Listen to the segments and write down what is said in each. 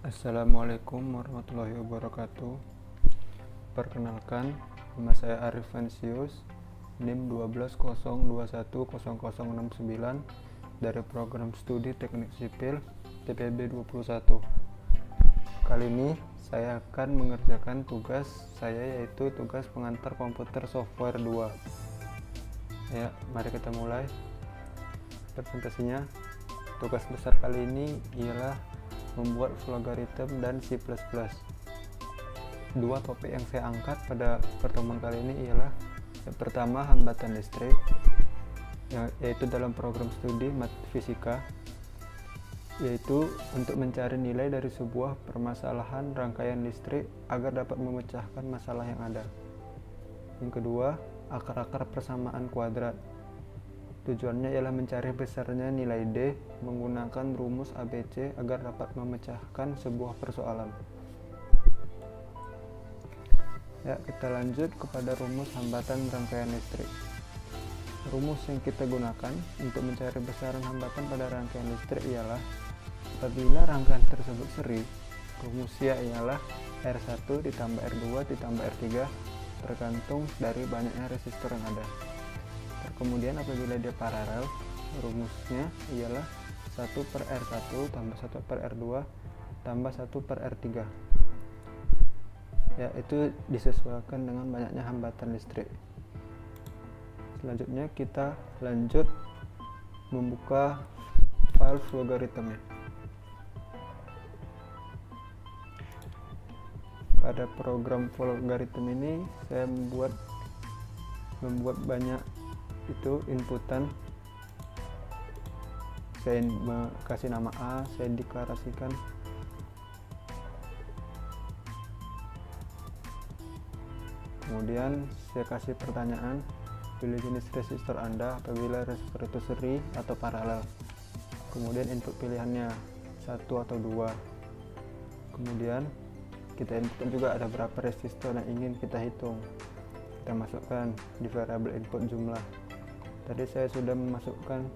Assalamualaikum warahmatullahi wabarakatuh. Perkenalkan, nama saya Arif Vensius, NIM 1202100069 dari program studi Teknik Sipil TPB 21. Kali ini saya akan mengerjakan tugas saya, yaitu tugas pengantar komputer software 2. Ya, mari kita mulai presentasinya. Tugas besar kali ini ialah membuat logaritma dan C++. Dua topik yang saya angkat pada pertemuan kali ini ialah yang pertama hambatan listrik, yaitu dalam program studi fisika, yaitu untuk mencari nilai dari sebuah permasalahan rangkaian listrik agar dapat memecahkan masalah yang ada. Yang kedua, akar-akar persamaan kuadrat. Tujuannya ialah mencari besarnya nilai D menggunakan rumus ABC agar dapat memecahkan sebuah persoalan. Ya, kita lanjut kepada rumus hambatan rangkaian listrik. Rumus yang kita gunakan untuk mencari besaran hambatan pada rangkaian listrik ialah apabila rangkaian tersebut seri, rumusnya ialah R1 ditambah R2 ditambah R3 tergantung dari banyaknya resistor yang ada. Kemudian apabila dia paralel, rumusnya ialah 1/R1 tambah 1/R2 tambah 1/R3. Ya, itu disesuaikan dengan banyaknya hambatan listrik. Selanjutnya kita lanjut membuka file logaritma. Pada program logaritma ini saya membuat banyak inputan. Saya kasih nama A, saya deklarasikan. Kemudian saya kasih pertanyaan, pilih jenis resistor Anda apabila resistor itu seri atau paralel. Kemudian input pilihannya 1 atau 2. Kemudian kita inputkan juga ada berapa resistor yang ingin kita hitung. Kita masukkan di variabel input jumlah. Tadi saya sudah memasukkan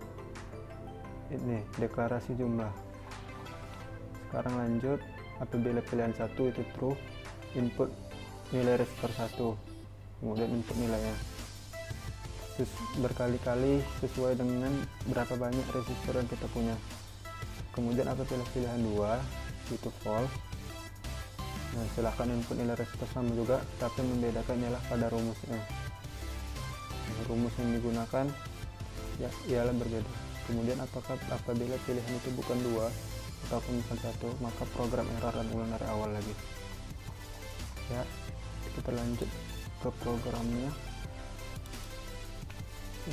ini deklarasi jumlah. Sekarang lanjut, apabila pilihan 1 itu true, input nilai resistor 1, kemudian input nilainya berkali-kali sesuai dengan berapa banyak resistor yang kita punya. Kemudian apabila pilihan 2 itu false, nah silahkan input nilai resistor sama juga, tapi membedakan ialah pada rumusnya. Rumus yang digunakan ya ialah berbeda. Kemudian apabila pilihan itu bukan 2 ataupun bukan 1, maka program error dan ulang dari awal lagi. Ya, kita lanjut ke programnya.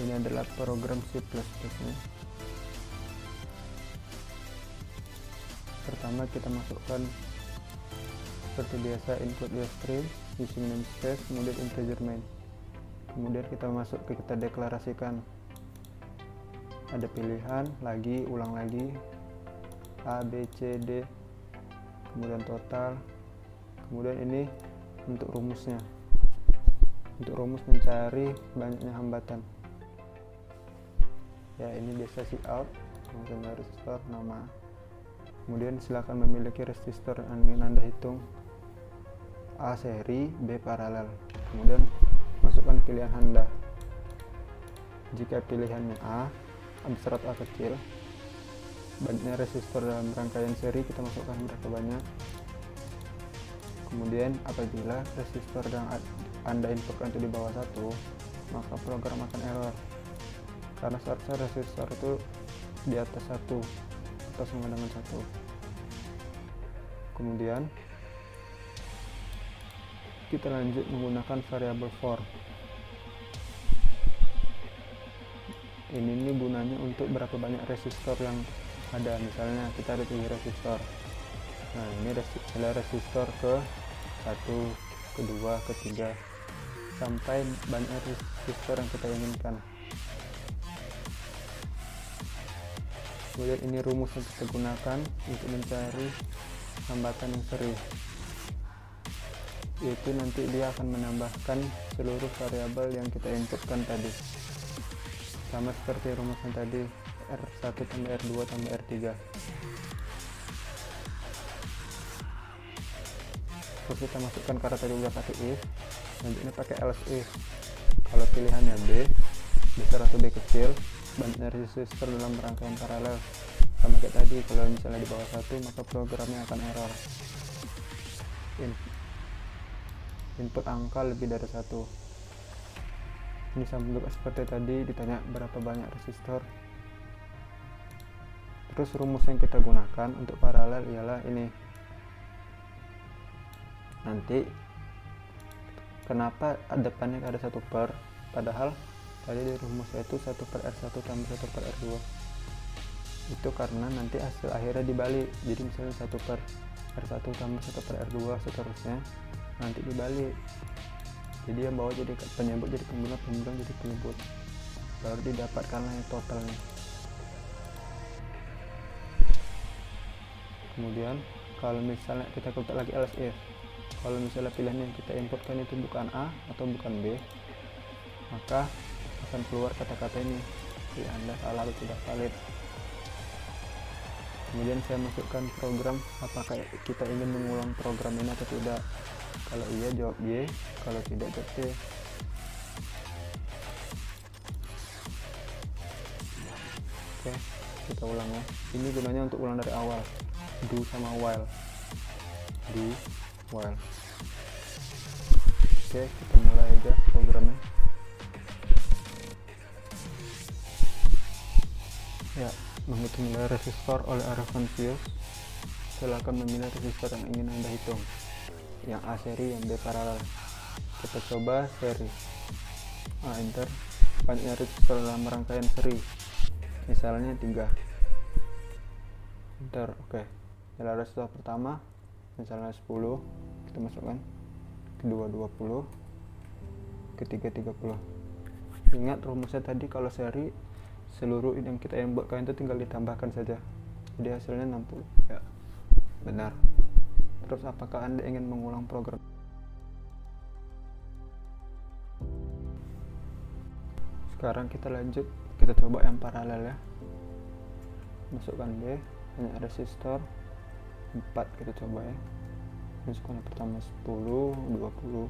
Ini adalah program C++ nya. Pertama kita masukkan seperti biasa input string, using namespace, kemudian integer main. Kemudian kita deklarasikan, ada pilihan lagi, ulang lagi, A, B, C, D, kemudian total. Kemudian ini untuk rumusnya, untuk rumus mencari banyaknya hambatan. Ya, ini biasa cout, kemudian resistor, nama. Kemudian silakan memiliki resistor yang ingin Anda hitung, A seri, B paralel. Kemudian masukkan pilihan Anda. Jika pilihannya A, besar atau A kecil, banyaknya resistor dalam rangkaian seri kita masukkan berapa banyak. Kemudian apabila resistor yang Anda inputkan itu di bawah 1, maka program akan error, karena seharusnya resistor itu di atas 1 atau sama dengan 1. Kemudian kita lanjut menggunakan variabel for. Ini gunanya untuk berapa banyak resistor yang ada. Misalnya kita ada 3 resistor. Nah, ini adalah resistor ke 1, ke 2, ke 3 sampai banyak resistor yang kita inginkan. Kemudian ini rumus yang kita gunakan untuk mencari hambatan yang seri, yaitu nanti dia akan menambahkan seluruh variabel yang kita inputkan tadi, sama seperti rumus yang tadi, R1 tambah R2 tambah R3. terus kita masukkan karena tadi udah pakai if, selanjutnya pakai else if. Kalau pilihannya B besar atau B kecil, banyaknya resistor dalam rangkaian paralel. Sama kayak tadi, kalau misalnya di bawah 1 maka programnya akan error. Input angka lebih dari 1. Ini sama juga seperti tadi, ditanya berapa banyak resistor. Terus rumus yang kita gunakan untuk paralel ialah ini. Nanti kenapa depannya ada 1 per, padahal tadi di rumusnya itu 1 per R1 tambah 1 per R2. Itu karena nanti hasil akhirnya dibalik. Jadi misalnya 1 per R1 tambah 1 per R2 seterusnya nanti dibalik. Jadi yang bawah jadi penyebut jadi pembunuh, pembunuh jadi penyebut, baru didapatkanlah yang totalnya. Kemudian kalau misalnya kita ketik lagi else if, kalau misalnya pilihan yang kita inputkan itu bukan A atau bukan B, maka akan keluar kata-kata ini, pilihan Anda salah atau tidak valid. Kemudian saya masukkan program, apakah kita ingin mengulang program ini atau tidak. Kalau iya jawab Y, kalau tidak jawab C. Oke, kita ulang ya. Ini gunanya untuk ulang dari awal. Do sama while. Do, while. Oke, kita mulai aja programnya. Ya, menghitung nilai resistor oleh arah Vensius. Silakan memilih resistor yang ingin Anda hitung. Yang A seri, yang B paralel. Kita coba seri. Enter. Banyaknya resistor dalam rangkaian seri. Misalnya 3. Enter. Oke. Nilai resistor pertama misalnya 10, kita masukkan. Kedua 20. Ketiga 30. Ingat rumusnya tadi, kalau seri seluruh yang kita inputkan itu tinggal ditambahkan saja. Jadi hasilnya 60. Ya. Benar. Terus apakah Anda ingin mengulang program? Sekarang kita lanjut, kita coba yang paralel ya. Masukkan B, banyak resistor 4, kita coba ya. Masukkan yang pertama 10, 20.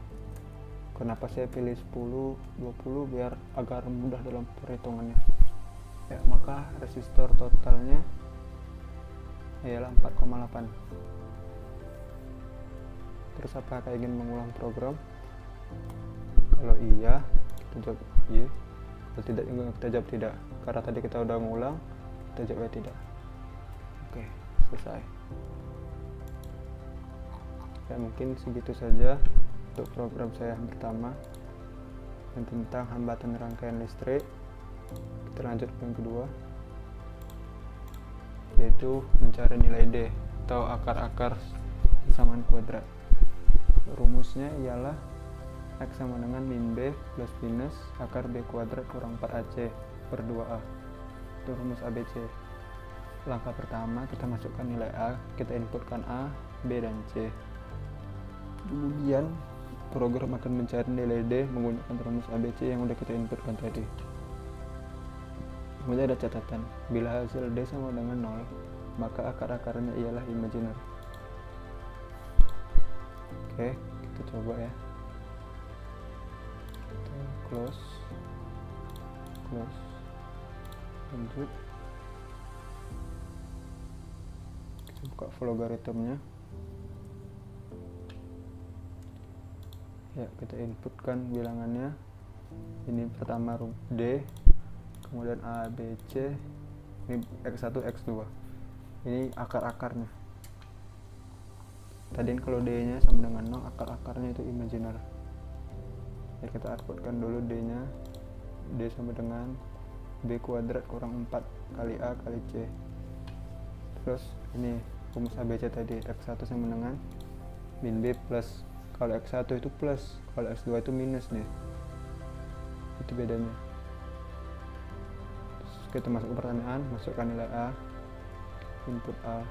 Kenapa saya pilih 10, 20? Biar agar mudah dalam perhitungannya. Ya, maka resistor totalnya ialah 4,8. Terus apakah ingin mengulang program? Kalau iya, kita jawab iya. Kalau tidak, kita jawab tidak. Karena tadi kita udah ngulang, kita jawab tidak. Oke, selesai. Ya, mungkin segitu saja untuk program saya yang pertama yang tentang hambatan rangkaian listrik. Kita lanjut ke yang kedua, yaitu mencari nilai D atau akar-akar persamaan kuadrat. Rumusnya ialah X sama dengan min B plus minus akar B kuadrat kurang 4AC per 2A. Itu rumus ABC. Langkah pertama, kita masukkan nilai A, kita inputkan A, B, dan C. Kemudian program akan mencari nilai D menggunakan rumus ABC yang udah kita inputkan tadi. Kemudian ada catatan, bila hasil D sama dengan 0, maka akar-akarnya ialah imajiner. Oke, kita coba ya. Kita close, lanjut. Kita buka logaritmnya. Ya, kita inputkan bilangannya. Ini pertama D, kemudian A, B, C, ini X1, X2. Ini akar-akarnya. Tadi kalau D-nya sama dengan 0, akar-akarnya itu imajiner. Ya, kita outputkan dulu D-nya. D sama dengan B kuadrat kurang 4 kali A kali C. Terus ini rumus ABC tadi, X1 sama dengan min B plus. Kalau X1 itu plus, kalau X2 itu minus nih. Itu bedanya. Terus kita masuk ke pertanyaan, masukkan nilai A, input A,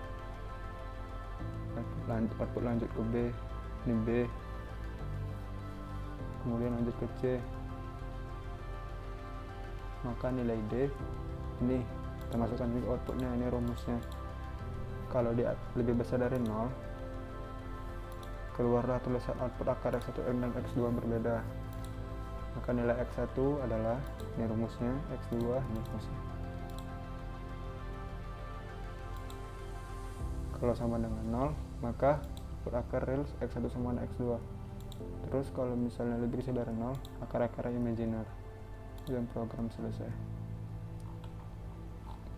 output lanjut ke B, ini B, kemudian lanjut ke C. Maka nilai D ini kita masukkan juga outputnya, ini rumusnya. Kalau dia lebih besar dari 0, keluarlah tulisan output akar X1 dan X2 berbeda. Maka nilai X1 adalah, ini rumusnya, X2 ini rumusnya. Kalau sama dengan 0, maka output akar real X1 sama dengan X2. Terus kalau misalnya lebih kecil dari 0, akar-akarnya imajiner. Dan program selesai.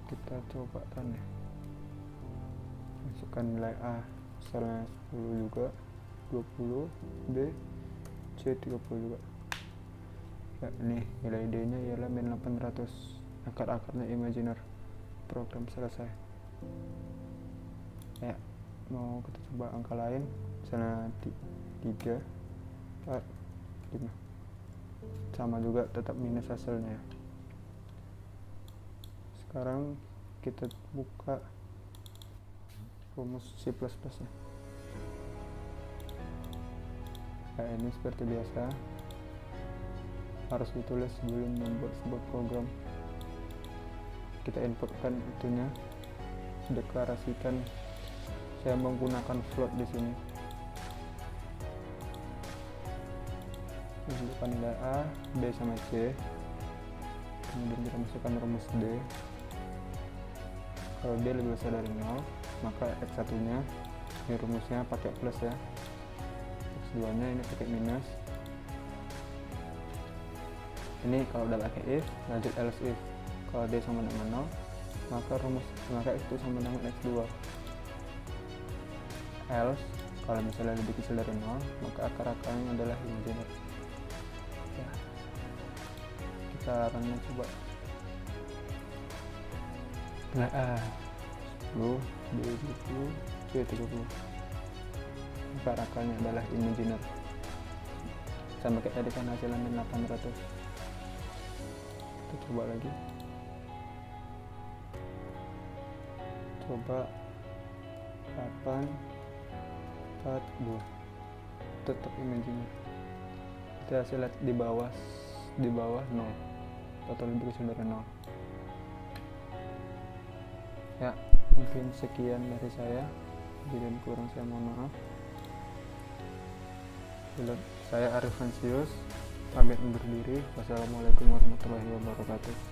Kita coba run ya. Masukkan nilai A misalnya 10 juga, 20, B, C 30 juga. Ya, ini nilai D nya ialah min 800, akar-akarnya imajiner. Program selesai. Ya, mau kita coba angka lain, misalnya 3, 4, 5. Sama juga, tetap minus hasilnya. Sekarang kita buka rumus C++ nya. Nah, ini seperti biasa harus ditulis sebelum membuat sebuah program. Kita inputkan itunya, deklarasikan. Saya menggunakan float di sini. Masukkan nilai A, B sama C. Kemudian kita masukkan rumus D. Kalau D lebih besar dari 0, maka X1 nya, ini rumusnya pakai plus ya, X2 nya ini pakai minus. Ini kalau udah pakai if, lanjut else if. Kalau D sama dengan 0, maka X1 sama dengan X2. Else, kalau misalnya lebih kecil dari 0, maka akar-akarnya adalah imajiner. Ya, kita runnya coba. Nah, A 10, B 20, C 30. Akar-akarnya adalah imajiner. Sama kayak tadi kan hasilnya min 800. Kita coba lagi. Coba 8, 4, 2. Tetap imajiner. Kita hasil lihat di bawah 0 atau lebih kecil dari 0. Ya, mungkin sekian dari saya. Bila kurang saya mohon maaf. Saya Arif Hansius, pamit undur diri. Wassalamualaikum warahmatullahi wabarakatuh.